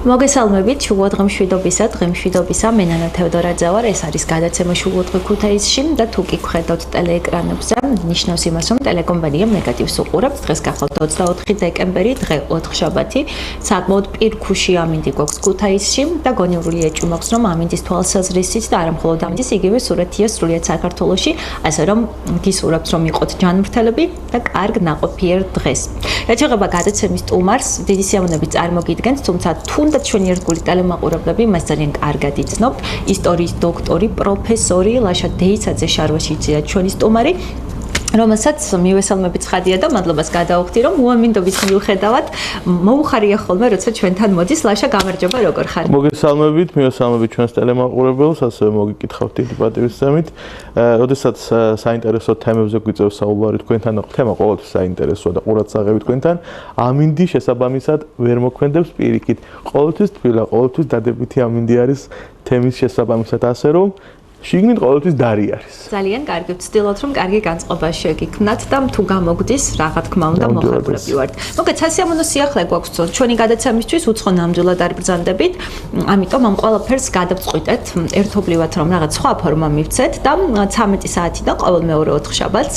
მოგესალმებით, შუადღემშვიდობისა, დღემშვიდობისა, მე ნანა თევდორაძე ვარ, ეს არის გადაცემა შუადღე ქუთაისში და თუ კი გხედავთ ტელეეკრანებზე, ნიშნავს იმას, რომ ტელეკომპანიამ ნეგატივს უყურებს. დღეს გახლავთ 24 დეკემბერი, დღე ოთხშაბათი, საკმაოდ პირქუში ამინდი გვაქვს ქუთაისში და გონივრული ეჭვი მაქვს, რომ ამინდის თვალსაზრისით და არა მხოლოდ ამინდის, იგივე სურათია სრულიად საქართველოში, ასე რომ გისურვებთ, რომ იყოთ ჯანმრთელები და კარგ ნაყოფიერ დღეს. რაც შეეხება გადაცემის სტუმარს, დიდი სიამოვნებით წარმოგიდგენთ, თუმცა თუნდაც ჩვენი ერთგული ტელემაყურებლები მას ძალიან კარგად იცნობთ. ისტორიის დოქტორი, პროფესორი ლაშა დეიცაძე შარვაშიძეა ჩვენი სტუმარი, რომელსაც მივესალმებით ხადია და მადლობას გადაუხდი, რომ უამინდობის მიუხედავად მოუხარია ხოლმე, როცა ჩვენთან მოდის. ლაშა, გამარჯობა, როგორ ხარ? მოგესალმებით, მივესალმებით ჩვენს ტელემაყურებელს, ასევე მოგიკითხავთ დიდი პატივისცემით. როდესაც საინტერესო თემებზე გვიწევს საუბარი თქვენთან, თემა ყოველთვის საინტერესოა და ყურადსაღები თქვენთან. ამინდი შესაბამისად ვერ მოქმედებს პირიქით. ყოველთვის თბილა, ყოველთვის დადებითი ამინდი არის თემის შესაბამისად, ასე რომ შიგნით ყოველთვის დარი არის. ძალიან კარგი, ვცდილობთ რომ კარგი განწყობა შეგიქმნათ და თუ გამოგდის, რა თქმა უნდა, მოხარულები ვართ. მოგეთ სასიამოვნო სიახლე გვაქვს ჩვენი გადაცემისთვის, უცხო ნამდვილად არ ბრძანდებით, ამიტომ ამ ყველაფერს გადავწყვიტეთ ერთობლივად, რომ რაღაც სხვა ფორმა მივცეთ და 13 საათიდან ყოველ მეორე ოთხშაბათს.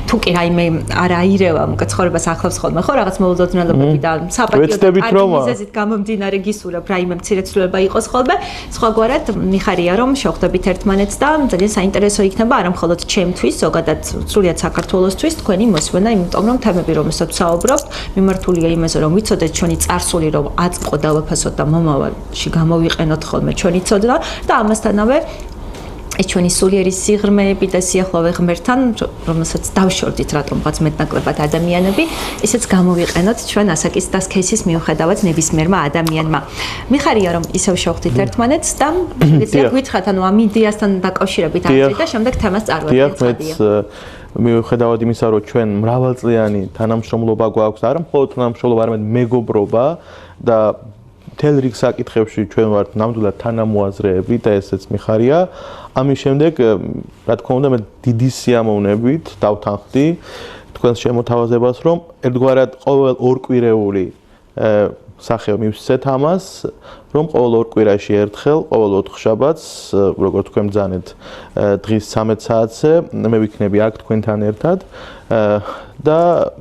თუ კი რაიმე არა აირევა, მოგეცხოვრებას ახლავს ხოლმე, ხო, რაღაც მოულოდნელობები და საპატიო მიზეზით გამომდინარე გისურვებ, რაიმე მცირეცვლილება იყოს ხოლმე. სხვაგვარად მიხარია რომ შევხვდებით ერთმანეთს და ძალიან საინტერესო იქნება არა მხოლოდ ჩემთვის, ზოგადად სრულიად საქართველოსთვის თქვენი მოსვენა, იმიტომ რომ თემები, რომელსაც საუბრობთ, მიმართულია იმაზე, რომ ვიცოდეთ ჩვენი წარსული, რომ აწყო დავაფასოთ და მომავალში გამოვიყენოთ ხოლმე ჩვენი ცოდნა და ამასთანავე ეს ჩვენი სულიერი სიღრმეები და სიახლოვე ღმერთთან, რომელსაც დავშორდით რატომღაც მეტნაკლებად ადამიანები, ისეც გამოვიყენოთ ჩვენ ასაკის და სქესის მიუხედავად ნებისმიერმა ადამიანმა. მიხარია რომ ისევ შევხვდით ერთმანეთს და შეიძლება გითხრათ, ანუ ამინდიასთან დაკავშირებით არის და შემდეგ თემას წარვადგენთ. მიუხედავად იმისა, რომ ჩვენ მრავალწლიანი თანამშრომლობა გვაქვს, არა მხოლოდ თანამშრომლობა, არამედ მეგობრობა და მთელ რიგ საკითხებში ჩვენ ვართ ნამდვილად თანამოაზრეები და ესეც მიხარია. ამის შემდეგ, რა თქმა უნდა, მე დიდი სიამოვნებით დავთანხმდი თქვენს შემოთავაზებას, რომ ერთგვარად ყოველ ორკვირეული სახე მივსცეთ ამას, რომ ყოველ ორ კვირაში ერთხელ, ყოველ ოთხშაბათს, როგორც თქვენ ბრძანეთ, დღის 13 საათზე მე ვიქნები აქ თქვენთან ერთად და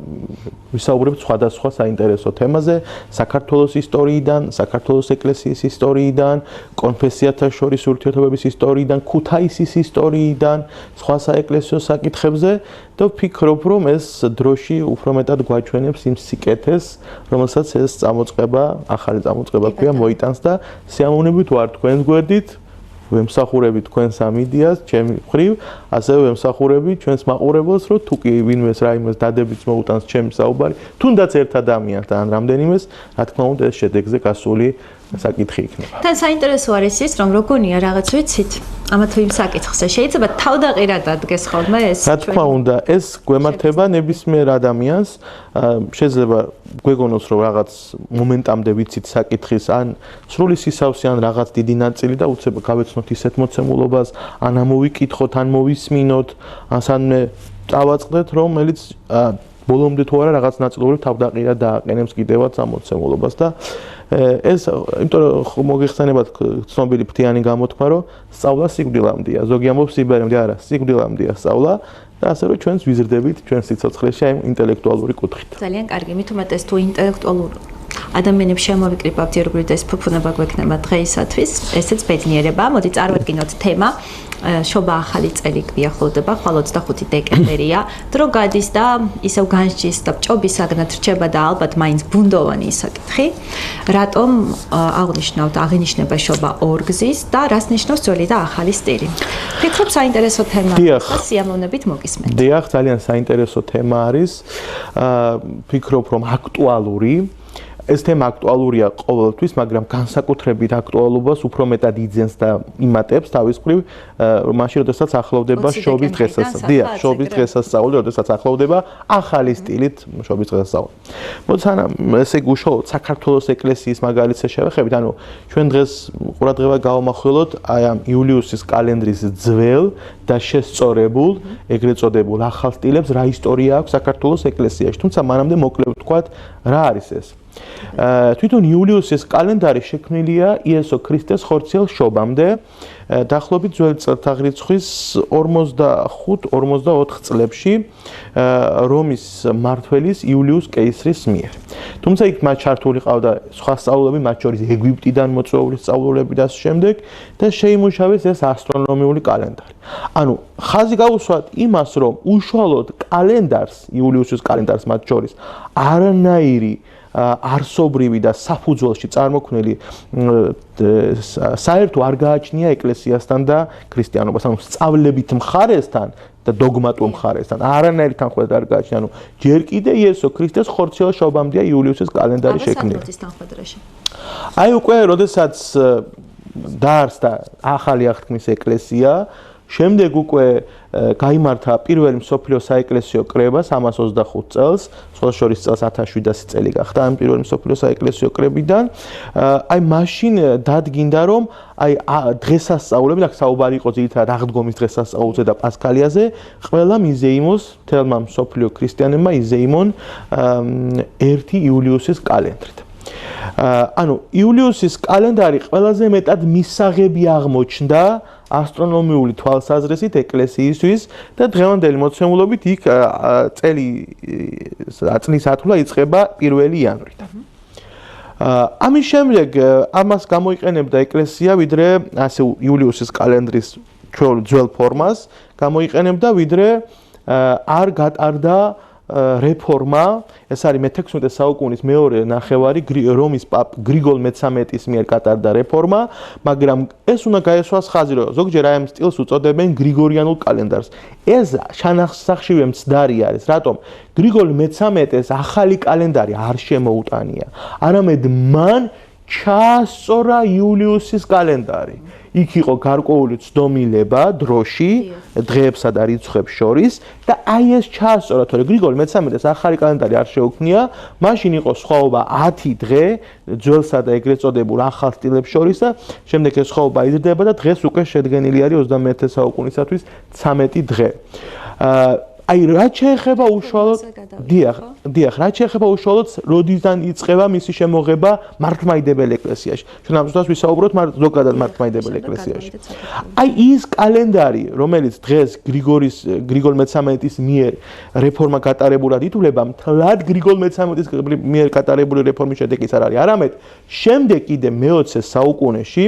ვისაუბრებთ სხვადასხვა საინტერესო თემაზე, საქართველოს ისტორიიდან, საქართველოს ეკლესიის ისტორიიდან, კონფესიათა შორის ურთიერთობების ისტორიიდან, ქუთაისის ისტორიიდან, სხვა საეკლესიო საკითხებზე და ვფიქრობ, რომ ეს დროში უფრო მეტად გვაჩვენებს იმ სიკეთეს, რომელსაც ეს წამოწყება, ახალი წამოწყება ქვია, მოიტანს და სიამოვნებით ვარ თქვენს გვერდით. ვემსახურები თქვენს ამიდიას, ჩემი მხრივ, ასევე ვემსახურები ჩვენს მაყურებელს, რომ თუ კი ვინმეს რაიმეს დადებითს მოუტანს ჩემი საუბარი, თუნდაც ერთ ადამიანს და ან რამდენიმეს, რა თქმა უნდა, ეს შედეგზე გასული საკითხი იქნება. თან საინტერესო არის ის, რომ როგორია რაღაც ვიცით, ამა თუ იმ საკითხზე. შეიძლება თავდაყირად ადგეს ხოლმე ეს. რა თქმა უნდა, ეს გვემართება ნებისმიერ ადამიანს, შეიძლება გვეგონოს, რომ რაღაც მომენტამდე ვიცით საკითხის, ან სრული სისავსე, ან რაღაც დიდი ნაწილი და უცებ გავეცნოთ ისეთ მოცემულობას, ან ამოვიკითხოთ, ან მოვისმინოთ, ან სანმე წავაწყდეთ, რომელიც ბოლომდე თუ არა რაღაც ნაწილობრივ თავდაყირად დააყენებს კიდევაც ამ მოცემულობას და ეს იმიტომ რომ მოგეხსენებათ ცნობილი ფრთიანი გამოთქმა, რომ სწავლა სიკვდილამდეა. ზოგი ამბობს სიბერემდე, არა, სიკვდილამდეა სწავლა და ასე რომ ჩვენს ვიზრდებით ჩვენ სიცოცხლეში აი ინტელექტუალური კუთხით. ძალიან კარგი, მით უმეტეს თუ ინტელექტუალურ ადამიანებს შემოვიკრიბავთ ირგვლივ და ეს ფუფუნება გვექნება დღეისათვის, ესეც ბედნიერება. მოდი წარვადგინოთ თემა. შობა ახალი წელი გვიახლოვდება, ხვალ 25 დეკემბერია. დრო გადის და ისევ განსჯის და ჭობისაგნად რჩება და ალბათ მაინც ბუნდოვანი საკითხი. რატომ აღინიშნება შობა ორგზის და რას ნიშნავს ძველი და ახალი სტილი? ფიქრობ საინტერესო თემაა და სიამოვნებით მოგისმენთ. დიახ, ძალიან საინტერესო თემა არის. ფიქრობ რომ აქტუალური ეს თემა აქტუალურია ყოველთვის, მაგრამ განსაკუთრებით აქტუალობას უფრო მეტად იძენს და იმატებს თავის მხრივ, მაშინ როდესაც ახლოვდება შობის დღესასწაული. დიახ, შობის დღესასწაული, როდესაც ახლოვდება ახალი სტილით შობის დღესასწაული. მოდით ესე გუშაოთ საქართველოს ეკლესიის მაგალითზე შევეხებით, ანუ ჩვენ დღეს ყურადღება გავამახვილოთ აი ამ იულიუსის კალენდრის ძველ და შესწორებულ, ეგრეთ წოდებულ ახალ სტილებს, რა ისტორია აქვს საქართველოს ეკლესიაში. თუმცა მანამდე მოკლედ ვთქვათ, რა არის ეს? თვითონ იულიუსის კალენდარი შექმნილია იესო ქრისტეს ხორციელ შობამდე, დაახლოებით ძველი წელთაღრიცხვის 45-54 წლებში რომის მმართველის იულიუს კეისრის მიერ. თუმცა იქ მათ ჩართული ყავდა სხვა სწავლულები, მათ შორის ეგვიპტიდან მოწვეული სწავლულები და შემდეგ და შეიმუშავეს ეს ასტრონომიული კალენდარი. ანუ ხაზი გაუსვათ იმას, რომ უშუალოდ კალენდარს, იულიუსის კალენდარს მათ შორის არანაირი არსობრივი და საფუძველში წარმოქმნილი საერთო არ გააჩნია ეკლესიასთან და ქრისტიანობას, ანუ სწავლებით მხარესთან და დოგმატურ მხარესთან არანაირი თანხმობა არ გააჩნია, ანუ ჯერ კიდე იესო ქრისტეს ხორციელ შობამდეა იულიუსის კალენდარი შექმნილი. აი უკვე როდესაც დაარსდა ახალი აღთქმის ეკლესია, შემდეგ უკვე გაიმართა პირველი მსოფლიო საეკლესიო კრება 325 წელს, სხვა შორის წელს 1700 წელი გახდა ამ პირველი მსოფლიო საეკლესიო კრებიდან. აი მაშინ დადგინდა, რომ აი დღესასწაულები, აქ საუბარი იყო ძირითადად აღდგომის დღესასწაულზე და პასქალიაზე, ყველა მიზეიმოს თელმა მსოფლიო ქრისტიანებმა იზეიმონ 1 იულიუსის კალენდრით. ანუ იულიუსის კალენდარი ყველაზე მეტად მისაღები აღმოჩნდა ასტრონომიული თვალსაზრისით ეკლესიისთვის და დღევანდელი მოცემულობით იქ წლის ათვლა იწყება 1 იანვრიდან. ამის შემდეგ ამას გამოიყენებდა ეკლესია ვიდრე ასე იულიუსის კალენდრის ძველ ფორმას გამოიყენებდა ვიდრე არ გატარდა რეფორმა, ეს არის მე-16 საუკუნის მეორე ნახევარი რომის პაპ გრიგოლ მე-13-ის მიერ გატარდა რეფორმა, მაგრამ ეს უნდა გაესვას ხაზი, რომ ზოგჯერ აი ამ სტილს უწოდებენ გრიგორიანულ კალენდარს. ეს შანახსახშივე მცდარი არის, რატომ? გრიგოლ მე-13-ს ახალი კალენდარი არ შემოუტანია, არამედ მან ჩაასწორა იულიუსის კალენდარი. იქ იყო გარკვეული ცდომილება დროში, დღეებსა და რიცხვებს შორის და აი ეს ჩაასწორა, თორე გრიგოლ მე-13-ს ახალი კალენდარი არ შეუქმნია, მაშინ იყო სხვაობა 10 დღე ძველსა და ეგრეთ წოდებულ ახალ სტილებს შორის და შემდეგ ეს სხვაობა იზრდება და დღეს უკვე შედგენილი არის 21 საუკუნისათვის 13 დღე. აი რაც შეეხება უშუალოდ დიახ, რაც შეეხება უშუალოდ როდისგან იწყება მისი შემოღება მართლმადიდებელ ეკლესიაში. ჩვენ ამ დროს ვისაუბროთ ზოგადად მართლმადიდებელ ეკლესიაში. აი ის კალენდარი, რომელიც დღეს გრიგოლ მე-13-ის მიერ რეფორმა გატარებულად ითვლება, მთლად გრიგოლ მე-13-ის მიერ გატარებული რეფორმის შედეგი არ არის, არამედ შემდეგ კიდე მე-20 საუკუნეში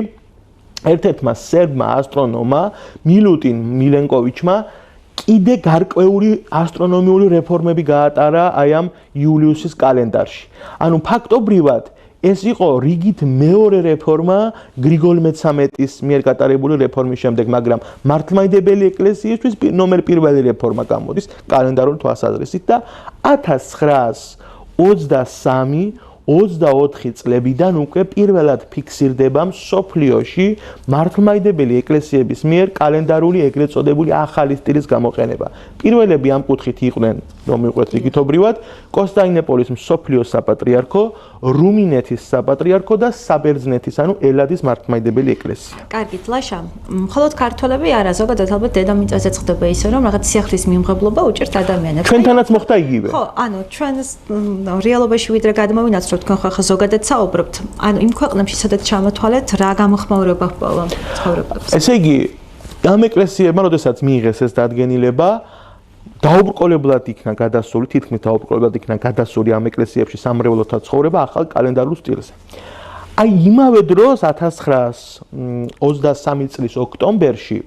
ერთ-ერთმა სერბმა ასტრონომმა მილუტინ მილენკოვიჩმა კიდე გარკვეული ასტრონომიული რეფორმები გაატარა აი ამ იულიუსის კალენდარში. ანუ ფაქტობრივად ეს იყო რიგით მეორე რეფორმა გრიგოლ მე-13-ის მიერ გატარებული რეფორმის შემდეგ, მაგრამ მართლმადიდებელი ეკლესიისთვის ნომერ პირველი რეფორმა გამოდის კალენდარული თვალსაზრისით და 1923-24 წლებიდან უკვე პირველად ფიქსირდება მსოფლიოში მართლმადიდებელი ეკლესიების მიერ კალენდარული ეგრეთ წოდებული ახალი სტილის გამოყენება. პირველები ამ კუთხით იყვნენ, რომ მივყვეთ რიგითობრივად, კონსტანტინოპოლის მსოფლიო საპატრიარქო, რუმინეთის საპატრიარქო და საბერძნეთის, ანუ ელადის მართლმადიდებელი ეკლესია. კარგით, ლაშა, მხოლოდ ქართველები არა, ზოგადად ალბათ დედამიწაზე ხდება ისე, რომ რაღაც სიახლის მიმღებლობა უჭერთ ადამიანებს. ჩვენთანაც მოხდა იგივე. ხო, ანუ ჩვენ რეალობაში ვიდრე გადმოვინაცვლოთ, თქვენ ხო ახლა ზოგადად საუბრობთ. ანუ იმ ქვეყნებში, სადაც ჩამოთვალეთ, რა გამოხმაურება ჰპოვა ცხოვრებებს. ესე იგი, ამ ეკლესიებმა, როდესაც მიიღეს ეს დადგენილება, დაუბრკოლებლად იქნა გადასული, თითქმის დაუბრკოლებლად იქნა გადასული ამ ეკლესიებში სამრევლოთა ცხოვრება ახალ კალენდარულ სტილზე. აი იმავე დროს 1923 წლის ოქტომბერში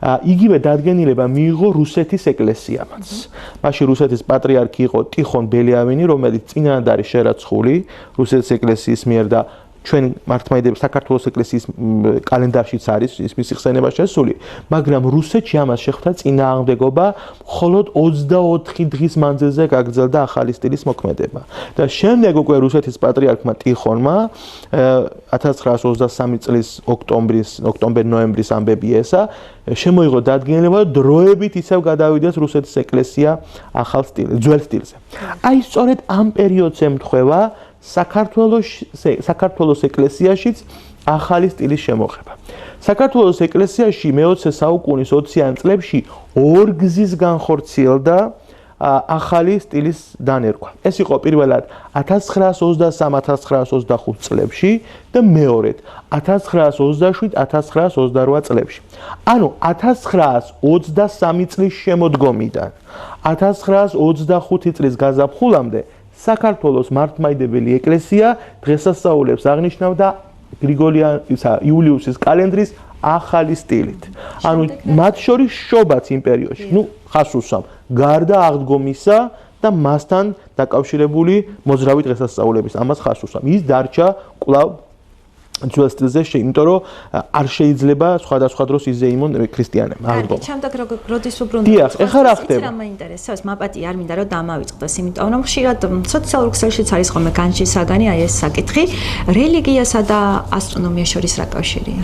იგივე დადგენილება მიიღო რუსეთის ეკლესიამაც. მაშინ რუსეთის პატრიარქი იყო ტიხონ ბელიავინი, რომელიც წინათ არის შერაცხული რუსეთის ეკლესიის მიერ და ჩვენ მართლმადიდებელი საქართველოს ეკლესიის კალენდარშიც არის ის მისი ხსენება შესული, მაგრამ რუსეთში ამას შეხვდა წინააღმდეგობა, მხოლოდ 24 დღის მანძილზე გაგრძელდა ახალი სტილის მოქმედება. და შემდეგ უკვე რუსეთის პატრიარქმა ტიხონმა 1923 წლის ოქტომბერ-ნოემბრის ამბები ესა შემოიღო დადგენილება, რომ დროებით ისევ გადავიდეს რუსეთის ეკლესია ახალ სტილზე, ძველ სტილზე. აი სწორედ ამ პერიოდს ემთხვევა საქართველოს ეკლესიაშიც ახალი სტილის შემოღება. საქართველოს ეკლესიაში მე-20 საუკუნის 20-იან წლებში ორგზის განხორციელდა ახალი სტილის დანერგვა. ეს იყო პირველად 1923-1925 წლებში და მეორედ 1927-1928 წლებში. ანუ 1923 წლის შემოდგომიდან 1925 წლის გაზაფხულამდე საქართველოს მართლმადიდებელი ეკლესია დღესასწაულებს აღნიშნავდა იულიუსის კალენდრის ახალი სტილით. ანუ მათ შორის შობაც იმ პერიოდში, ხას უსვამ, გარდა აღდგომისა და მასთან დაკავშირებული მოძრავი დღესასწაულების, ამას ხას უსვამ. ის დარჩა კვლავ ძველ სტილზე, იმიტომ რომ არ შეიძლება სხვადასხვა დროს იზეიმონ ქრისტიანებმა აღდგომა. ჩემთან როდის უბრუნდება? დიახ, ეხლა რა ხდება? რა მაინტერესებს, მაპატი არ მინდა რომ დამავიწყდეს, იმიტომ რომ ხშირად სოციალურ ქსელშიც არის ხოლმე განჭისაგანი აი ეს საკითხი, რელიგიასა და ასტრონომიას შორის რა კავშირია?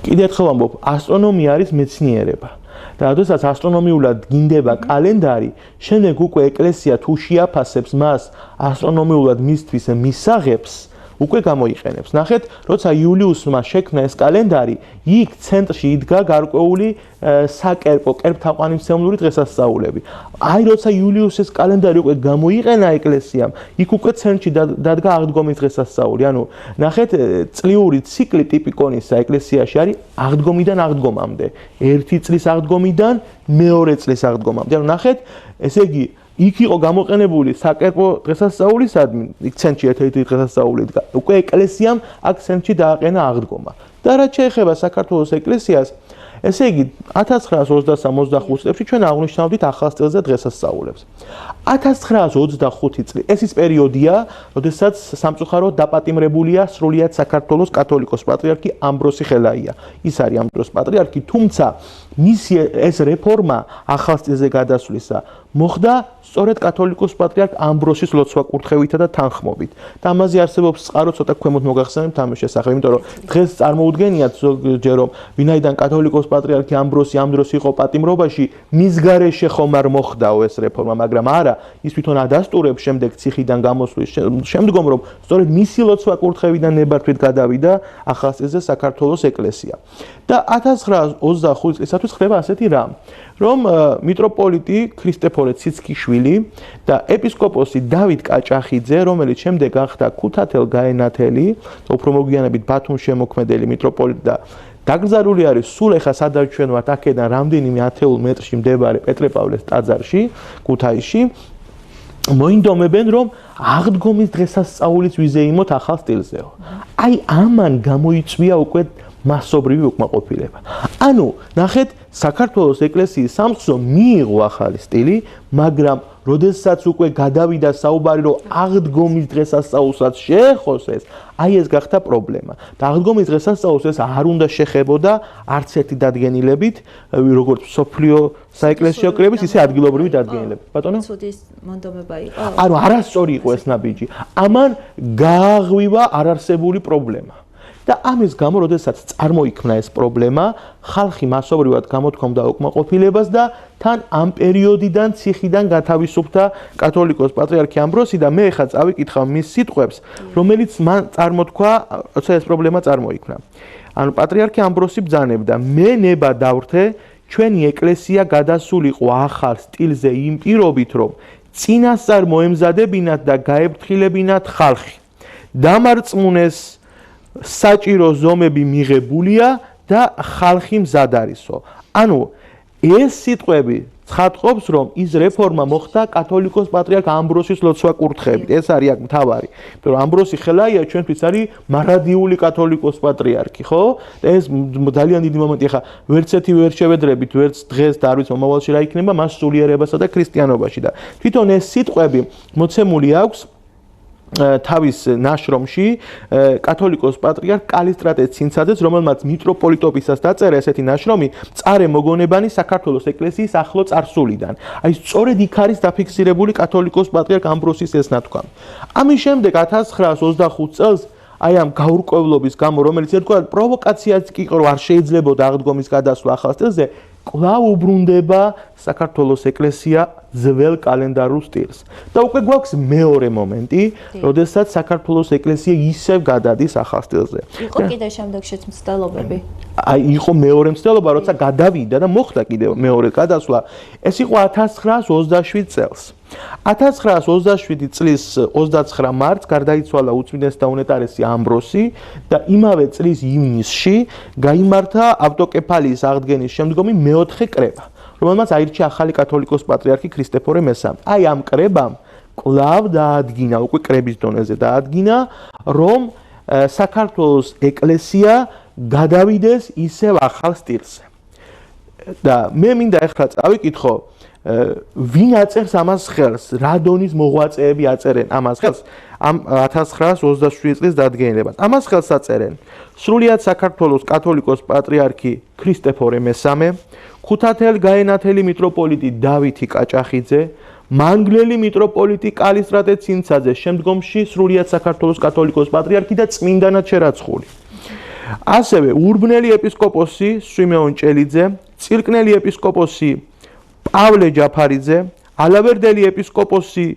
კიდევ ერთხელ ვამბობ, ასტრონომია არის მეცნიერება. და როდესაც ასტრონომიულად გინდება კალენდარი, შემდეგ უკვე ეკლესია თუ შეაფასებს მას ასტრონომიულად მისთვის მისაღებს, უკვე გამოიყენებს. ნახეთ, როცა იულიუსმა შექმნა ეს კალენდარი, იქ ცენტრში იდგა გარკვეული საკერპო, კერპთაყვანისმცემლური დღესასწაულები. აი, როცა იულიუსის კალენდარი უკვე გამოიყენა ეკლესიამ, იქ უკვე ცენტრში დადგა აღდგომის დღესასწაული. ანუ, ნახეთ, წლიური ციკლი ტიპიკონისა ეკლესიაში არის აღდგომიდან აღდგომამდე. ერთი წლის აღდგომიდან მეორე წლის აღდგომამდე. ანუ, ნახეთ, ესე იგი იქ იყო გამოყენებული საკერპო დღესასწაულისადმი, იქ ცენტრში ერთ-ერთი დღესასწაული დგა. უკვე ეკლესიამ აქ ცენტრში დააყენა აღდგომა. და რაც შეეხება საქართველოს ეკლესიას, ესე იგი 1923-25 წლებში ჩვენ აღნიშნავდით ახალ სტილზე დღესასწაულებს. 1925 წელი ეს ის პერიოდია, როდესაც სამწუხაროდ დაპატიმრებულია სრულიად საქართველოს კათოლიკოს პატრიარქი ამბროსი ხელაია. ის არის ამ დროს პატრიარქი, თუმცა მისი ეს რეფორმა ახალ სტილზე გადასვლისა მოხდა სწორედ კათოლიკოს პატრიარქ ამბროსის ლოცვა-კურთხევითა და თანხმობით. და ამაზე არსებობს წყარო, ცოტა ქვემოთ მოგახსენებთ ამის შესახებ, იმიტომ რომ დღეს წარმოუდგენიათ ზოგჯერ რომ ვინაიდან კათოლიკოს პატრიარქი ამბროსი ამ დროს იყო პატიმრობაში, მის გარეშე ხომ არ მოხდაო ეს რეფორმა, მაგრამ არა, ის თვითონ ადასტურებს შემდეგ ციხიდან გამოსვლის შემდგომ, რომ სწორედ მისი ლოცვა-კურთხევიდან ნებართვით გადავიდა ახალ სტილზე საქართველოს ეკლესია. და 1925 წლისათვის ხდება ასეთი რამ, რომ მიტროპოლიტი ქრისტეფორე ციცქიშვილი და ეპისკოპოსი დავით კაჭახიძე, რომელიც შემდეგ გახდა ქუთათელ გაენათელი, უფრო მოგვიანებით ბათუმის შემოქმედელი მიტროპოლიტი და დაკრძალული არის სულ ეხა სადაც ჩვენ ვართ აქედან რამდენიმე ათეულ მეტრში მდებარე პეტრე-პავლეს ტაძარში, ქუთაისში, მოინდომებენ რომ აღდგომის დღესასწაულიც ვიზეიმოთ ახალ სტილზეო. აი ამან გამოიწვია უკვე მასობრივი უკმაყოფილება. ანუ, ნახეთ, საქართველოს ეკლესიის სამწყსო მიიღო ახალი სტილი, მაგრამ როდესაც უკვე გადავიდა საუბარი, რომ აღდგომის დღესასწაულსაც შეეხოს ეს, აი ეს გახდა პრობლემა. და აღდგომის დღესასწაულს ეს არ უნდა შეხებოდა არც ერთი დადგენილებით, როგორც მსოფლიო საეკლესიო კრების, ისე ადგილობრივი დადგენილებით. ბატონო? ცუდის მონდომება იყო? ანუ არასწორი იყო ეს ნაბიჯი. ამან გააღვივა არარსებული პრობლემა. და ამის გამო, როდესაც წარმოიქმნა ეს პრობლემა, ხალხი მასობრივად გამოთქვამდა უკმაყოფილებას და თან ამ პერიოდიდან ციხიდან გათავისუფლდა კათოლიკოს პატრიარქი ამბროსი და მე ახლა წავიკითხავ მის სიტყვებს, რომელიც მან წარმოთქვა, როცა ეს პრობლემა წარმოიქმნა. ანუ პატრიარქი ამბროსი ბრძანებდა: "მე ნება დავრთე, ჩვენი ეკლესია გადასულიყო ახალ სტილზე იმ პირობით, რომ წინასწარ მოემზადებინათ და გაეფრთხილებინათ ხალხი. დამარწმუნეს საჭირო ზომები მიღებულია და ხალხი მზად არისო." ანუ ეს სიტყვები ცხადყოფს, რომ ის რეფორმა მოხდა კათოლიკოს პატრიარქ ამბროსის ლოცვა-კურთხევით. ეს არის აქ მთავარი. იმიტომ რომ ამბროსი ხელაია ჩვენთვის არის მარადიული კათოლიკოს პატრიარქი, ხო? და ეს ძალიან დიდი მომენტი. ახლა ვერც ერთი ვერ შევედრებით, ვერც დღეს და არ ვიცი მომავალში რა იქნება მას სულიერებასა და ქრისტიანობაში და თვითონ ეს სიტყვები მოცემული აქვს თავის ნაშრომში კათოლიკოს პატრიარქ კალისტრატე ცინცაძეს, რომელმაც მიტროპოლიტობისას დაწერა ესეთი ნაშრომი წარე მოგონებანი საქართველოს ეკლესიის ახლო წარსულიდან. აი სწორედ იქ არის დაფიქსირებული კათოლიკოს პატრიარქ ამბროსის ეს ნათქვამი. ამის შემდეგ 1925 წელს აი ამ გაურკვევლობის გამო, რომელიც ერთგვარად პროვოკაციაც კი იყო, რომ არ შეიძლებოდა აღდგომის გადასვლა ახალ სტილზე, კვლავ უბრუნდება საქართველოს ეკლესია ძველ კალენდარულ სტილს. და უკვე გვაქვს მეორე მომენტი, როდესაც საქართველოს ეკლესია ისევ გადადის ახალ სტილზე. იყო კიდე შემდეგშიც მცდელობები. აი იყო მეორე მცდელობა, როცა გადავიდა და მოხდა კიდევ მეორე გადასვლა. ეს იყო 1927 წელს. 1927 წლის 29 მარტს გარდაიცვალა უწმინდესი და უნეტარესი ამბროსი და იმავე წლის ივნისში გაიმართა ავტოკეფალიის აღდგენის შემდგომი მეოთხე კრება, რომელმაც აირჩია ახალი კათოლიკოს პატრიარქი ქრისტეფორე მესამე. აი ამ კრებამ კვლავ დაადგინა, უკვე კრების დონეზე დაადგინა, რომ საქართველოს ეკლესია გადავიდეს ისევ ახალ სტილზე. და მე მინდა ახლა წავიკითხო ვინ აწერს ამას ხელს, რა დონის მოღვაწეები აწერენ ამას ხელს ამ 1927 წლის დადგენილებას. ამას ხელს აწერენ სრულიად საქართველოს კათოლიკოს პატრიარქი ქრისტეფორე მესამე, ქუთათელ გაენათელი მიტროპოლიტი დავითი კაჭახიძე, მანგლელი მიტროპოლიტი კალისტრატე ცინცაძე, შემდგომში სრულიად საქართველოს კათოლიკოს პატრიარქი და წმინდანად შერაცხული. ასევე ურბნელი ეპისკოპოსი სვიმეონ ჭელიძე, წილკნელი ეპისკოპოსი პავლე ჯაფარიძე, ალავერდელი ეპისკოპოსი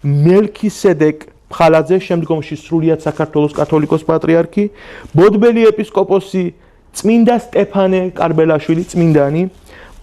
მელქისედეკ ფხალაძე, შემდგომში სრულიად საქართველოს კათოლიკოს პატრიარქი, ბოდბელი ეპისკოპოსი წმინდა სტეფანე კარბელაშვილი წმინდანი,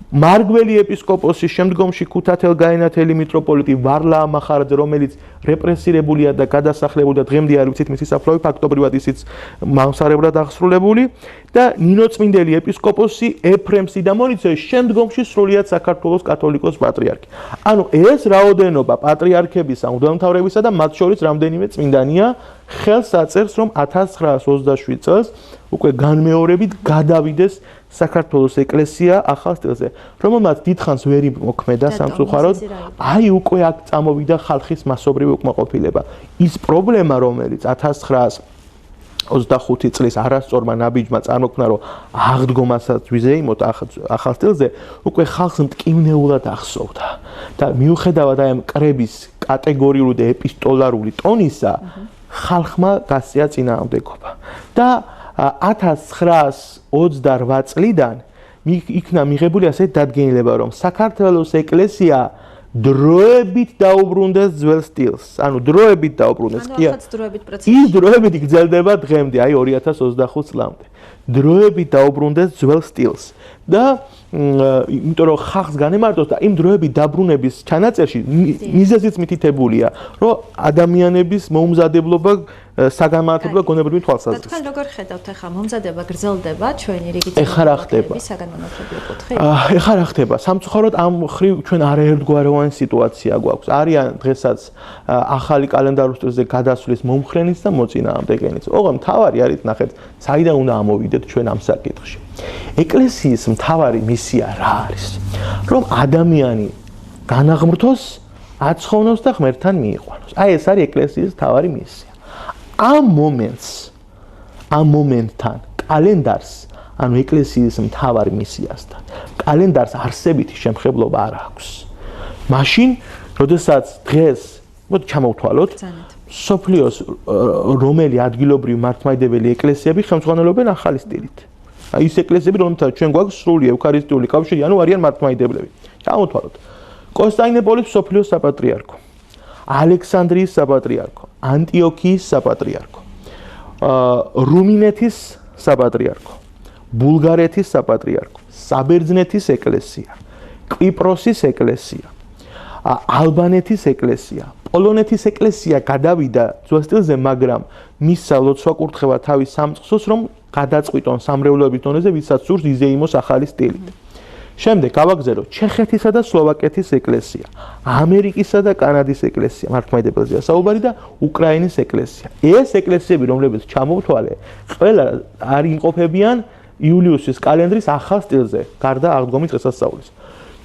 მარგველი ეპისკოპოსი, შემდგომში ქუთათელ გაენათელი მიტროპოლიტი ვარლაა მახარაძე, რომელიც რეპრესირებულია და გადასახლებული და დღემდე არ ვიცით მისი საფლავი, ფაქტობრივად ისიც მამსარებლად აღსრულებული და ნინო წმინდელი ეპისკოპოსი ეფრემ სიდამონიცე, შემდგომში სრულიად საქართველოს კათოლიკოს პატრიარქი. ანუ ეს რაოდენობა პატრიარქებისა, მღვდელმთავრებისა და მათ შორის რამდენიმე წმინდანია ხელს აწერს, რომ 1927 წელს უკვე განმეორებით გადავიდეს საქართველოს ეკლესია ახალ სტილზე, რომელმაც დიდხანს ვერ იმოქმედა სამწუხაროდ, აი უკვე აქ წამოვიდა ხალხის მასობრივი უკმაყოფილება. ის პრობლემა, რომელიც 1925 წლის არასწორმა ნაბიჯმა წარმოქმნა, რომ აღდგომასაც ვიზეიმოთ ახალ სტილზე, უკვე ხალხს მტკივნეულად ახსოვდა. და მიუხედავად აი ამ კრების კატეგორიული და ეპისტოლარული ტონისა, ხალხმა გასწია წინააღმდეგობა. და 1928 წლიდან იქნა მიღებული ასეთი დადგენილება, რომ საქართველოს ეკლესია დროებით დაუბრუნდეს ძველ სტილს. ანუ დროებით დაუბრუნდეს. ის დროებით გრძელდება დღემდე, აი 2025 წლამდე. დროებით დაუბრუნდეს ძველ სტილს. და იმიტომ რომ ხალხს განემარტოს და იმ დროებით დაბრუნების ჩანაწერში მიზეზიც მითითებულია, რომ ადამიანების მოუმზადებლობა საგანმანათლებლო გონებრივი თვალსაზრისით. და თქვენ როგორ ხედავთ ახლა მომზადება გრძელდება ჩვენი რიგი საგანმანათლებლო კუთხით? ეხლა რა ხდება? სამწუხაროდ ამ ხრივ ჩვენ არაერთგვაროვანი სიტუაცია გვაქვს. არიან დღესაც ახალი კალენდარულ სტილზე გადასვლის მომხრენიც და მოწინააღმდეგენიც. ოღონდ მთავარი არის ნახეთ, საიდან უნდა ამოვიდეთ ჩვენ ამ საკითხში. ეკლესიის მთავარი მისია რა არის? რომ ადამიანი განაღმრთოს, აცხოვნოს და ღმერთთან მიიყვანოს. აი ეს არის ეკლესიის მთავარი მისია. ამ მომენტთან კალენდარს, ანუ ეკლესიის მთავარ მისიასთან, კალენდარს არსებითი შემხებლობა არ აქვს. მაშინ, როდესაც დღეს, მოდი ჩამოვთვალოთ, სოფლიოს რომელი ადგილობრივი მართლმადიდებელი ეკლესიები ხელმძღვანელობენ ახალი სტილით. აი ის ეკლესიები, რომელთაც ჩვენ გვაქვს სრული ევქარისტიული კავშირი, ანუ არიან მართლმადიდებლები. ჩამოვთვალოთ. კონსტანტინოპოლის სოფლიოს საპატრიარქო, ალექსანდრიის საპატრიარქო, ანტიოქიის საპატრიარქო, რუმინეთის საპატრიარქო, ბულგარეთის საპატრიარქო, საბერძნეთის ეკლესია, კვიპროსის ეკლესია, ალბანეთის ეკლესია, პოლონეთის ეკლესია გადავიდა ძველ სტილზე, მაგრამ მისცა ლოცვა-კურთხევა თავის სამწყსოს, რომ გადაწყვიტონ სამრევლოების დონეზე, ვისაც სურს იზეიმოს ახალი სტილით. შემდეგ გავაგზავნო ჩეხეთისა და სლოვაკეთის ეკლესია, ამერიკისა და კანადის ეკლესია, მართლმადიდებლზეა საუბარი და უკრაინის ეკლესია. ეს ეკლესიები, რომლებიც ჩამოვთვალე, ყველა არ იმყოფებიან იულიუსის კალენდრის ახალ სტილზე, გარდა აღდგომის დღესასწაულის.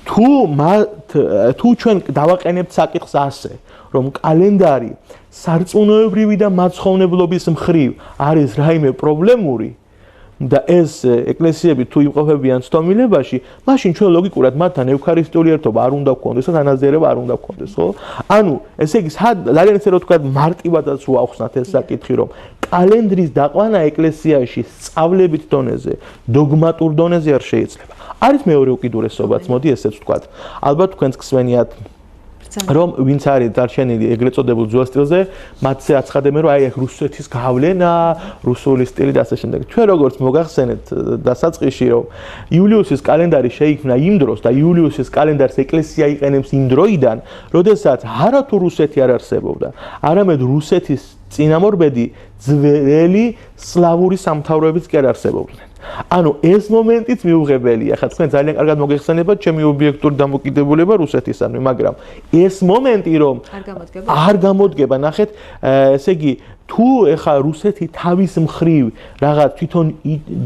თუ ჩვენ დავაყენებთ საკითხს ასე, რომ კალენდარი სარწმუნოებრივი და მაცხოვრებლობის მხრივ არის რაიმე პრობლემური, და ეს ეკლესიები თუ იმყოფებიან ცდომილებაში, მაშინ ჩვენ ლოგიკურად მათთან ევქარისტიული ერთობა არ უნდა გქონდეს და თანაზრება არ უნდა გქონდეს, ხო? ანუ ესე იგი ძალიან ისე რომ თქვა მარტივადაც რო ახსნათ ეს საკითხი, რომ კალენდრის დაყვანა ეკლესიაში სწავლებით დონეზე, დოგმატურ დონეზე არ შეიძლება. არის მეორე უკიდურესობაც, მოდი ესეც ვთქვა. ალბათ თქვენს გსვენიათ რომ ვინც არის დარჩენილი ეგრეთ წოდებულ ძველ სტილზე, მათზე აცხადებენ, რომ აი ეს რუსეთის გავლენა, რუსული სტილი და ასე შემდეგ. ჩვენ როგორც მოგახსენეთ დასაწყისში, რომ იულიუსის კალენდარი შეიქმნა იმ დროს და იულიუსის კალენდარს ეკლესია იყენებს იმ დროიდან, როდესაც არათუ რუსეთი არ არსებობდა, არამედ რუსეთის წინამორბედი ძველი სლავური სამთავროებიც კი არ არსებობდნენ. ანუ ეს მომენტიც მიუღებელია. ხა თქვენ ძალიან კარგად მოგეხსენებათ ჩემი ობიექტური დამოკიდებულება რუსეთისადმი, მაგრამ ეს მომენტი რომ არ გამოდგება, ნახეთ, ესე იგი თუ ეხა რუსეთი თავის მხრივ რაღაც თვითონ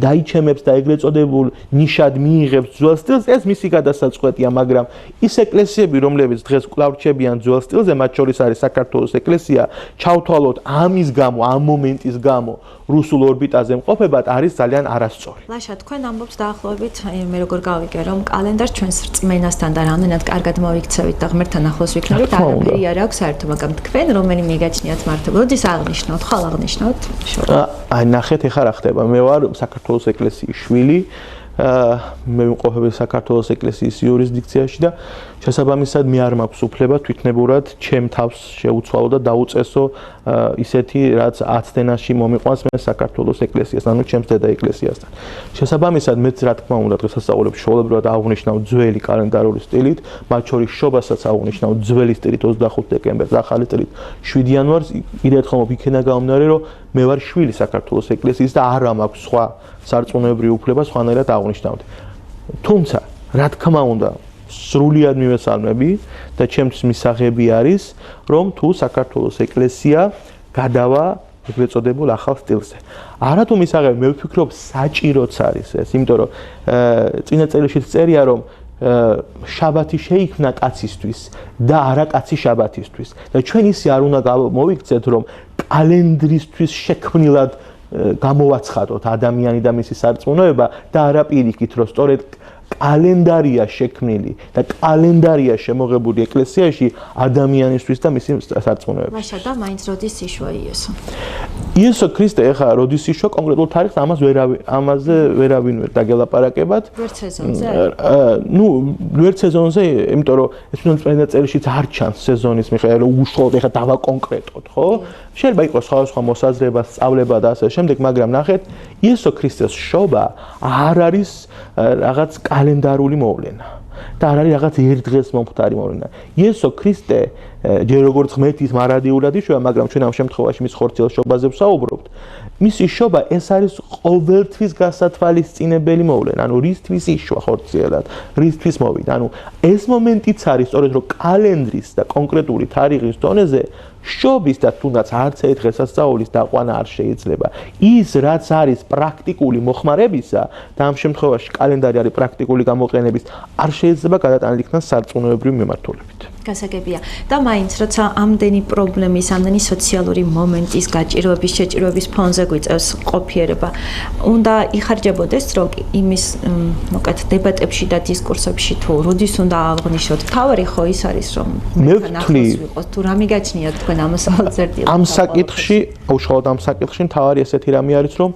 დაიჩემებს და ეგრეთ წოდებულ ნიშად მიიღებს ძველ სტილს, ეს მისი გადასაწყვეტია, მაგრამ ის ეკლესიები, რომლებიც დღეს კვლავ რჩებიან ძველ სტილზე, მათ შორის არის საქართველოს ეკლესია, ჩავთვალოთ ამის გამო, ამ მომენტის გამო რუსულ ორბიტაზე მყოფებად არის ძალიან არასწორი. ლაშა, თქვენ ამბობს დაახლოებით, მე როგორ გავიგე, რომ კალენდარს ჩვენს რწმენასთან და რამდენად კარგად მოიქცევით და ღმერთთან ახლოს ვიქნებით, არაფერი არ აქვს საერთო, მაგრამ თქვენ რომელიმე მიგაჩნიათ მართლა, როდის აღნიშნავთ, ხალ აღნიშნავთ? აი ნახეთ, ეხლა რა ხდება. მე ვარ საქართველოს ეკლესიის შვილი. მე ვიმყოფები საქართველოს ეკლესიის იურისდიქციაში და შესაბამისად მე არ მაქვს უფლება თვითნებურად ჩემ თავს შეუცვალო და დაუწესო ისეთი რაც აცდენაში მომიყვანს მე საქართველოს ეკლესიას, ანუ ჩემს დედა ეკლესიასთან. შესაბამისად მეც რა თქმა უნდა დღესასწაულებში შეულებრივად აღნიშნავ ძველი კალენდარული სტილით, მათ შორის შობასაც აღნიშნავ ძველი სტილით 25 დეკემბერს, ახალი სტილით 7 იანვარს. კიდევ ერთხელ იქენა გამომდინარე, რომ მე ვარ შვილი საქართველოს ეკლესიის და არ მაქვს სხვა სარწმუნოებრივი უფლება სხვანაირად აღნიშნავდი. თუმცა, რა თქმა უნდა, სრულიად მივესალმები და ჩემთვის მისაღები არის, რომ თუ საქართველოს ეკლესია გადავა ეგრეთ წოდებულ ახალ სტილზე. არათუ მისაღები, მე ვფიქრობ, საჭიროც არის ეს, იმიტომ რომ წინა წერილშიც წერია, რომ შაბათი შეიქმნა კაცისთვის და არა კაცი შაბათისთვის. და ჩვენ ისე არ უნდა მოვიქცეთ, რომ კალენდრისთვის შექმნილად გამოვაცხადოთ ადამიანი და მისი სარწმუნოება და არა პირიქით, რომ სწორედ კალენდარია შექმნილი და კალენდარია შემოღებული ეკლესიაში ადამიანისთვის და მისი სარწმუნოებისთვის. ლაშა, და მაინც როდის იშვა იესო? იესო ქრისტე ეხლა როდის იშვა კონკრეტულ თარიღს ამაზე ვერავინ ვერ დაგელაპარაკებათ. ვერც სეზონზე? ნუ ვერც სეზონზე, იმიტომ რომ ეს უნდა წერილშიც არ ჩანს სეზონის მიხედვით, რომ უშუალოდ ეხლა დავაკონკრეტოთ, ხო? შეიძლება იყოს სხვადასხვა მოსაზრება, სწავლება და ასე შემდეგ, მაგრამ ნახეთ, იესო ქრისტეს შობა არ არის რაღაც კალენდარული მოვლენა და არ არის რაღაც ერთ დღეს მომხდარი მოვლენა. იესო ქრისტე ჯერ როგორც ღმერთის მარადიულად იშვა, მაგრამ ჩვენ ამ შემთხვევაში მის ხორციელ შობაზე ვსაუბრობთ. მისი შობა ეს არის ყოველთვის გასათვალისწინებელი მოვლენა, ანუ რისთვის იშვა ხორციელად, რისთვის მოვიდა. ანუ ეს მომენტიც არის სწორედ რომ კალენდრის და კონკრეტული თარიღის დონეზე შობის და თუნდაც არც ერთ დღესასწაულის დაყვანა არ შეიძლება. ის რაც არის პრაქტიკული მოხმარებისა და ამ შემთხვევაში კალენდარი არის პრაქტიკული გამოყენების, არ შეიძლება გადატანილი იქნას სარწმუნოებრივი მიმართულებით. გასაგებია. და მაინც როცა ამდენი პრობლემის, ამდენი სოციალური მომენტის გაჭირვების, შეჭირვების ფონზე გვიწევს ყოფიერება, უნდა იხარჯებოდეს, რომ იმის, მოკეთ დებატებში და დისკურსებში თუ როდის უნდა აღნიშნოთ, თავარი ხო ის არის, რომ მეთქან ახლოს ვიყოს, თუ რა მიგაჩნიათ თქვენ ამასალწერდილად? ამ საკითხში, უშუალოდ ამ საკითხში თავარი ესეთი რამე არის, რომ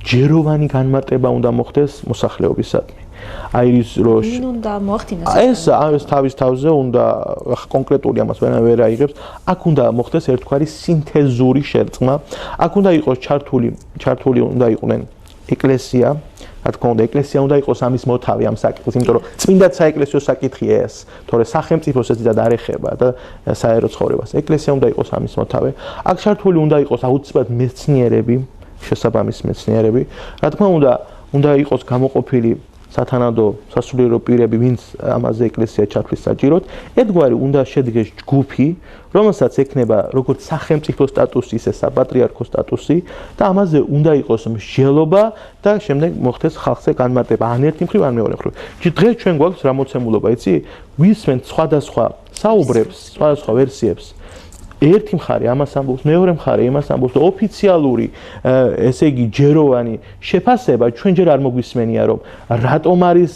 ჯეროვანი განმარტება უნდა მოხდეს მოსახლეობისადმი. აი ის როშ უნდა მოახდინოს ეს თავის თავზე უნდა კონკრეტული ამას ვერ აიღებს. აქ უნდა მოხდეს ერთგვარი სინთეზური შერწყმა. აქ უნდა იყოს ჩართული უნდა იყვნენ ეკლესია, რა თქმა უნდა, ეკლესია უნდა იყოს ამის მოთავე ამ საკითხის, იმიტომ რომ წმინდა საეკლესიო საკითხია ეს, თორე სახელმწიფოს ეს დიდად არ ეხება და საერო ცხოვრებას. ეკლესია უნდა იყოს ამის მოთავე. აქ ჩართული უნდა იყოს აუცილებლად მეცნიერები, შესაბამის მეცნიერები. რა თქმა უნდა იყოს გამოყოფილი სათანადო სასულიერო პირები, ვინც ამაზე ეკლესია ჩათვლის საჭიროდ. ერთგვარი უნდა შედგეს ჯგუფი, რომელსაც ექნება როგორც სახელმწიფო სტატუსი, ისე საპატრიარქო სტატუსი და ამაზე უნდა იყოს მსჯელობა და შემდეგ მოხდეს ხალხზე განმარტება. ან ერთი მხრივ, ან მეორე მხრივ. დღეს ჩვენ გვაქვს რა მოცემულობა, იცი? ვისმენთ სხვადასხვა საუბრებს, სხვადასხვა ვერსიებს. ერთი მხარე ამას ამბობს, მეორე მხარე იმას ამბობს და ოფიციალური, ესე იგი, ჯეროვანი შეფასება ჩვენ ჯერ არ მოგვისმენია, რომ რატომ არის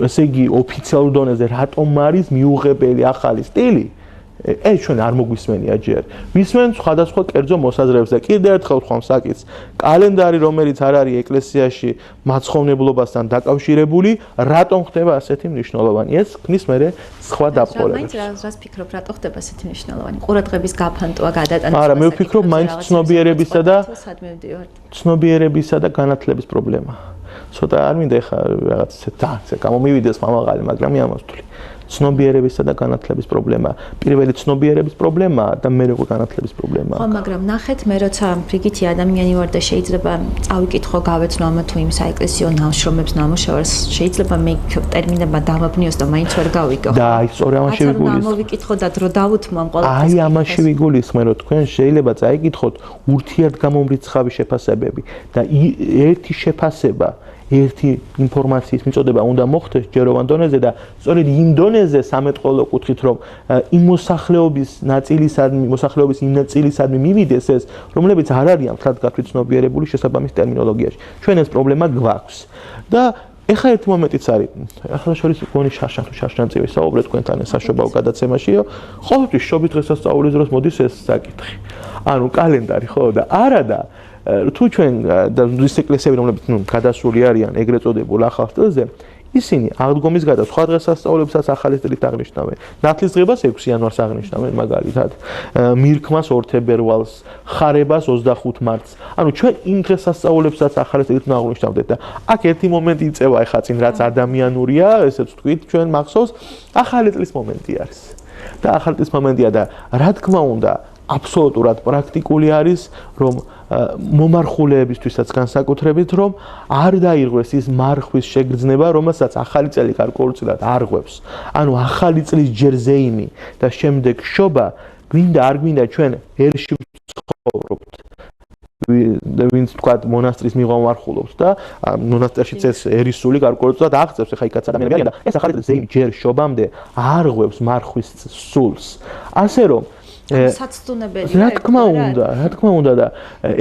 ესე იგი, ოფიციალურ დონეზე რატომ არის მიუღებელი ახალი სტილი? ეს ჩვენ არ მოგვისმენია ჯერ. ვისმენ სხვადასხვა კერძო მოსაზრებებს და კიდევ ერთხელ ვთქვამ საკითხს, კალენდარი, რომელიც არ არის ეკლესიაში მაცხოვნებლობასთან დაკავშირებული, რატომ ხდება ასეთი მნიშვნელოვანი? ეს ქმნის მერე სხვა დაპყრობებს. რას ფიქრობ, რატო ხდება ასეთი მნიშვნელოვანი? ყურადღების გაფანტვა, გადატანა. არა, მე ვფიქრობ, მაინც ცნობიერებისა და განათლების პრობლემა. ცოტა არ მინდა ხა რაღაც ისე გამომივიდეს მამაღალი, მაგრამ მე ამას ვთვლი. ცნობიერებისა და განათლების პრობლემა. პირველი ცნობიერების პრობლემაა და მეორე განათლების პრობლემაა. ხო, მაგრამ ნახეთ, მე როცა რიგითი ადამიანი ვარ და შეიძლება წავიკითხო, გავეცნო ამა თუ იმ საეკლესიო ნამშრომებს, ნამუშევარს, შეიძლება მე ტერმინებმა დავაბნიოს და მაინც ვერ გავიგო. და აი, სწორედ ამაში ვიგულისხმე. მოვიკითხო და დრო დავუთმო ამ ყველაფერს. აი, ამაში ვიგულისხმე, რომ თქვენ შეიძლება წაიკითხოთ ურთიერთგამომრიცხავი შეფასებები და ერთი შეფასება ერთი ინფორმაციის მიწოდება უნდა მოხდეს ჯეროვან დონეზე და სწორედ იმ დონეზე სამეთყოლო კუთხით რომ იმ მოსახლეობის იმ ნაწილისადმი მივიდეს ეს რომლებიც არ არიან თლად გათვითცნობიერებული შესაბამის ტერმინოლოგიაში ჩვენ ეს პრობლემა გვაქვს და ეხლა ერთი მომენტიც არის ახლა შორის გონი შარშანწივი საუბრე თქვენთან საშობაო გადაცემაშიო ყოველთვის შობის დღესასწაულის დროს მოდის ეს საკითხი ანუ კალენდარი ხო და არადა თუ ჩვენ და ის ეკლესიები რომლებიც გადასული არიან ეგრეთ წოდებულ ახალ სტილზე ისინი აღდგომის გადა სხვა დღესასწაულებსაც ახალი სტილით აღნიშნავენ ნათლის დღებას 6 იანვარს აღნიშნავენ მაგალითად მირქმას 2 თებერვალს ხარებას 25 მარტს ანუ ჩვენ იმ დღესასწაულებსაც ახალი სტილით აღნიშნავდეთ და აქ ერთი მომენტი იწევა ეხა წინ რაც ადამიანურია ესეც ვთქვით ჩვენ მახსოვს ახალი წლის მომენტი არის და ახალი წლის მომენტია და რა თქმა უნდა აბსოლუტურად პრაქტიკული არის რომ მომარხულეებისთვისაც განსაკუთრებით რომ არ დაირღვეს ის მარხვის შეგრძნება რომელსაც ახალი წელი გარკვეულწილად არღვევს ანუ ახალი წლის ჯერზეიმი და შემდეგ შობა გვინდა არ გვინდა ჩვენ ერში ვცხოვრობთ ვინც თქვა მონასტრის მიღამარხულობს და მონასტერშიც ეს ერისული გარკვეულწილად აღწევს ეხა იქაც ადამიანები არიან და ეს ახალი ზეიმი ჯერ შობამდე არღვევს მარხვის სულს ასე რომ საცდუნებელია რა თქმა უნდა და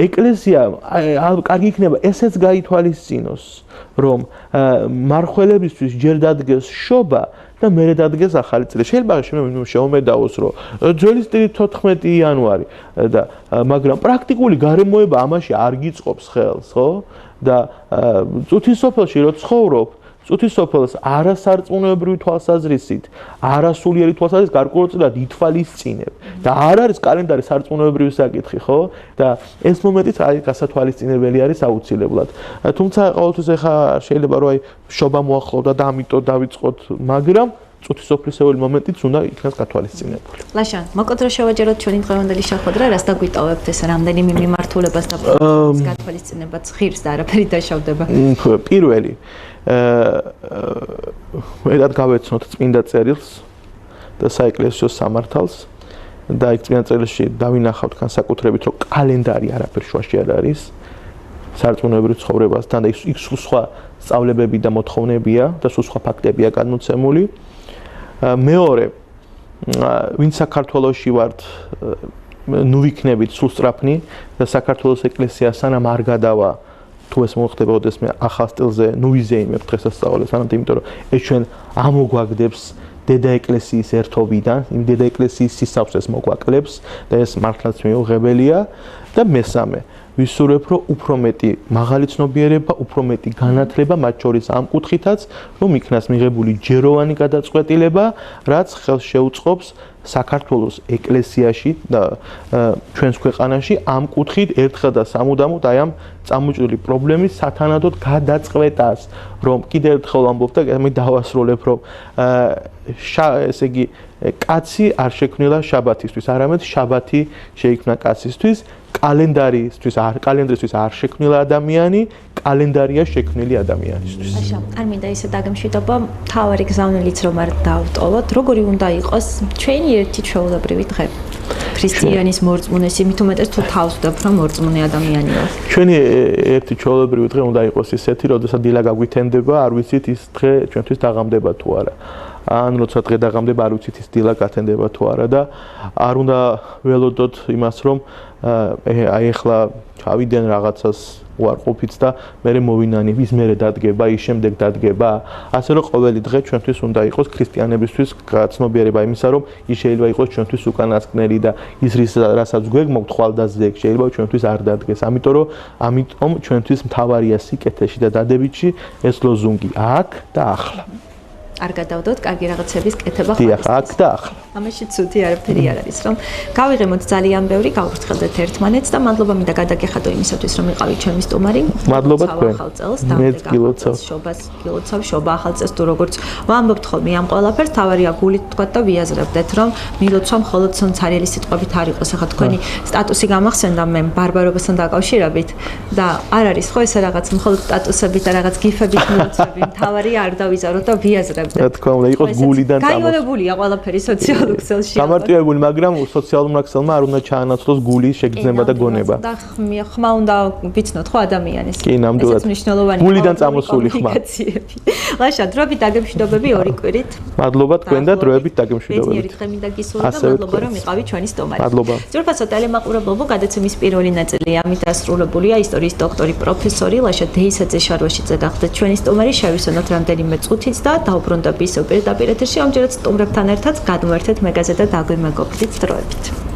ეკლესია კარგი იქნება ესეც გაითვალისწინოს რომ მარხველებისთვის ჯერ დადგეს შობა და მერე დადგეს ახალი წელი შეიძლება შემომედაოს რომ ძველი სტილი 14 იანვარი და მაგრამ პრაქტიკული გარემოება ამაში არ გიწყობს ხელს ხო და წუთისოფელში რო ცხოვრობ წუთისოფელს არასარწმუნოებრივი თვალსაზრისით, არასულიერი თვალსაზრისით გარკვეულწილად ითვალისწინებ და არ არის კალენდარი სარწმუნოებრივი საკითხი, ხო? და ეს მომენტიც აი გასათვალისწინებელი არის აუცილებლად. თუმცა ყოველთვის ახლა შეიძლება რომ აი შობა მოახლოვდა და ამიტომ დავიწყოთ, მაგრამ წუთისოფლისეული მომენტიც უნდა იქნას გათვალისწინებული. ლაშან, მოკლედ რომ შევაჯეროთ ჩვენი დღევანდელი შეხვედრა, რას დაგვიტოვებთ ეს რამდენიმე მიმართულებას და გათვალისწინებაც ღირს და არაფერი დაშავდება. პირველი ერთად გავეცნოთ წმინდა წერილს და საეკლესიო სამართალს და იქ წმინდა წერილში დავინახავთ განსაკუთრებით რომ კალენდარი არაფერ შუაში არ არის სარწმუნოებრივ ცხოვრებასთან და იქ სხვა სწავლებები და მოთხოვნებია და სხვა ფაქტებია განმოცემული მეორე ვინც საქართველოში ვართ ნუ ვიქნებით სულსწრაფნი და საქართველოს ეკლესია სანამ არ გადავა თუ ეს მოხდება ოდესმე ახალ სტილზე ნუ ვიზეიმებთ დღესასწაულებს ანუ იმიტომ რომ ეს ჩვენ ამოგვაგდებს დედა ეკლესიის ერთობიდან იმ დედა ეკლესიის სისავსეს მოგვაკლებს და ეს მართლაც მიუღებელია და მესამე ვისურვებ რომ უფრო მეტი მაღალი ცნობიერება, უფრო მეტი განათლება მათ შორის ამ კუთხითაც, რომ იქნას მიღებული ჯეროვანი გადაწყვეტილება, რაც ხელს შეუწყობს საქართველოს ეკლესიაში და ჩვენს ქვეყანაში ამ კუთხით ერთხელ და სამუდამოდ აი ამ წამოჭრილი პრობლემის სათანადოდ გადაწყვეტას, რომ კიდევ ერთხელ ამბობ და მე დავასრულებ, რომ ესე იგი კაცი არ შექმნილა შაბათისთვის, არამედ შაბათი შეიქმნა კაცისთვის. კალენდარისთვის არ შექმნილა ადამიანი, კალენდარია შექმნილი ადამიანისთვის. აშა, არ მინდა ისე დაგემშვიდობა, თავარი გზავნილიც რომ არ დავტოვოთ, როგორი უნდა იყოს ჩვენი ერთი ჩვეულებრივი დღე. ქრისტიანის მორწმუნეს, იმით უმეტეს თუ თავს ვდებ რომ მორწმუნე ადამიანი ვარ. ჩვენი ერთი ჩვეულებრივი დღე უნდა იყოს ისეთი, როდესაც დილა გაგვითენდება, არ ვიცით ის დღე ჩვენთვის დაღამდება თუ არა. ან როცა დღე დაღამდება არ ვიცით ის დილა გათენდება თუ არა და არ უნდა ველოდოთ იმას რომ აი ახლა ჩავიდენ რაღაცას უარყოფით და მე მოვინანებ ის მე დადგება ის შემდეგ დადგება ასე რომ ყოველი დღე ჩვენთვის უნდა იყოს ქრისტიანებისთვის გაცნობიერება იმისა რომ ის შეიძლება იყოს ჩვენთვის უკანასკნელი და ის რასაც გვეგმოთ ხვალდაზე შეიძლება ჩვენთვის არ დადგეს ამიტომ ჩვენთვის მთავარია სიკეთეში და დადებითში ეს ლოზუნგი აქ და ახლა არ გადავდოთ კარგი რაღაცების კეთება ხვალ აქ და ახლა ამაში ცუდი არაფერი არ არის რომ გავიღემოთ ძალიან ბევრი გავბრწყელდეთ ერთმანეთს და მადლობა მინდა გადაგეხადო იმისათვის რომ იყავით ჩემი სტუმარი მადლობა თქვენ მეც გილოცავ შობა ახალ წელს თუ როგორც ვამბობთ ხოლმე ამ ყველაფერს თავარია გულით თქვა და ვიაზრებდეთ რომ მილოცვა მხოლოდ ცარიელი სიტყვებით არ იყოს ახლა თქვენი სტატუსი გამახსენდა მე ბარბარობასთან დაკავშირებით და არ არის ხო ესე რაღაც მხოლოდ სტატუსებით და რაღაც გიფებით მილოცვები თავარია არ დავიზაროთ და ვიაზრებდეთ რა თქმა უნდა იყოს გულიდან გამონებულია ყველაფერი სოციალურ ქსელში გამარტივებული მაგრამ სოციალურმა ქსელმა არ უნდა ჩაანაცვლოს გულის შეგრძნება და გონება და ხმა უნდა ვიცნოთ ხო ადამიანის კი ნამდვილად გულიდან წამოსული ხმა ლაშა დროებით დაგემშვიდობები ორი კვირით მადლობა თქვენ და დროებით დაგემშვიდობებით ერთი დღე მინდა გისურვო და მადლობა რომ იყავით ჩვენი სტუმარი მადლობა ძვირფასო ტელემაყურებელო გადაცემის პირველი ნაწილი ამით დასრულებულია ისტორიის დოქტორი პროფესორი ლაშა დეისაძე შარვაშიძე გახდა ჩვენი სტუმარი შევისვენოთ რამდენიმე წუთიც და დაუბრუნდები ისევ პირდაპირ ეთერში ამჯერად სტუმრებთან ერთად გადმოერთეთ მეგაზე და დაგვიმეგობრდით დროებით